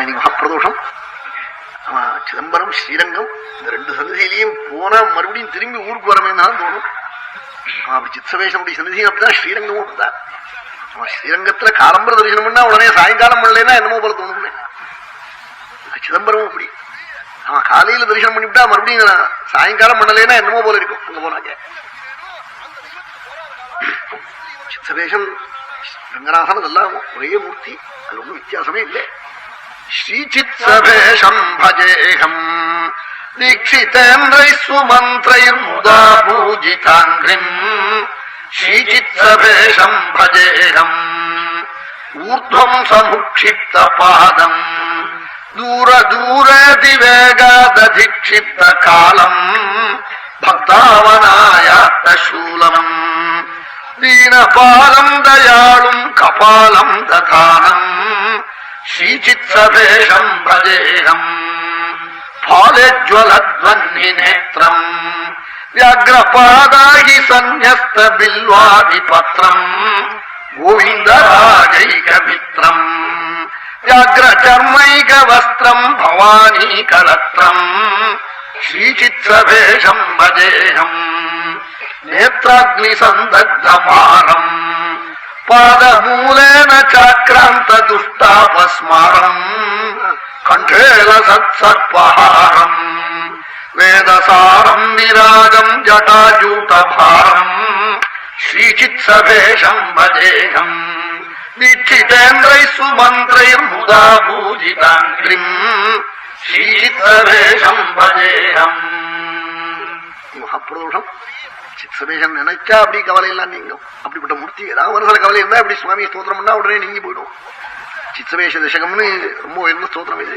இன்னைக்கு மகாப்பிரதோஷம். ஆமா, சிதம்பரம் ஸ்ரீரங்கம் இந்த ரெண்டு சன்னதியிலையும் போனா மறுபடியும் திரும்பி ஊருக்கு வரமே தான் தோணும். அப்படி சித்சவேஷனுடைய சன்னதியும் அப்படிதான், ஸ்ரீரங்கமும் அப்படிதான். ஸ்ரீரங்கத்துல காலம்பர தரிசனம் பண்ணா உடனே சாயங்காலம் பண்ணலன்னா என்னமோ போல தோணும்னு. சிதம்பரமும் அப்படி. அவன் காலையில தரிசனம் பண்ணிவிட்டா மறுபடியும் சாயங்காலம் பண்ணலைன்னா என்னமோ போல இருக்கும் அங்க போனாக்க. சித்சவேஷன் ரங்கநாதன் அதெல்லாம் ஒரே மூர்த்தி, அது ஒன்றும் வித்தியாசமே இல்லை. ஸ்ரீசித்சவேஷம் பஜேகம் தீட்சிதேந்திரை சுமந்திரைர் முதா பூஜிதாங்கிரிம் ஸ்ரீசித்சவேஷம் பஜேகம் ஊர்த்வம் சமுக்ஷிப்த பாதம் தூர தூரதிவேகாதீட்சிப்த காலம் பக்தாவனாயாத்த சூலம் தீனபாலம் தயாளும் கபாலம் ததானம் ஸ்ரீசித்சவேஷம் பஜேகம் பாலஜ்வலத்வன்னி நேத்ரம் வியாக்ரபாதாகி சந்யஸ்த பில்வாதிபத்ரம் கோவிந்தராஜைகமித்ரம் வியாக்ரச்சர்மைக வஸ்திரம் பவானி கலத்ரம் ஸ்ரீசித்சவேஷம் பஜேகம் நேத்ராக்னி சந்தக்தமாரம் பாதமூலேன சாக்ராந்த துஷ்டாபஸ்மாரம் கண்டேல சத்சத்பஹாரம் வேதசாரம் விராகம் ஜட்டாஜூட்டபாரம் ஸ்ரீசித்சவேஷம் பஜேகம் தீட்சிதேந்திரை சுமந்திரைர் முதா பூஜிதாங்கிரிம் ஸ்ரீசித்சவேஷம் பஜேகம். மகாபிரதோஷம் சித்சவேஷம் நினைச்சா அப்படி கவலை எல்லாம் நீங்கும். அப்படிப்பட்ட மூர்த்தி ஏதாவது ஒரு சில கவலை இருந்தா அப்படி சுவாமி ஸ்தோத்திரம் பண்ணா உடனே நீங்கி போயிடும். சித்சவேஷ தசகம்னு ரொம்ப உயர்ந்த ஸ்தோத்திரம் இது.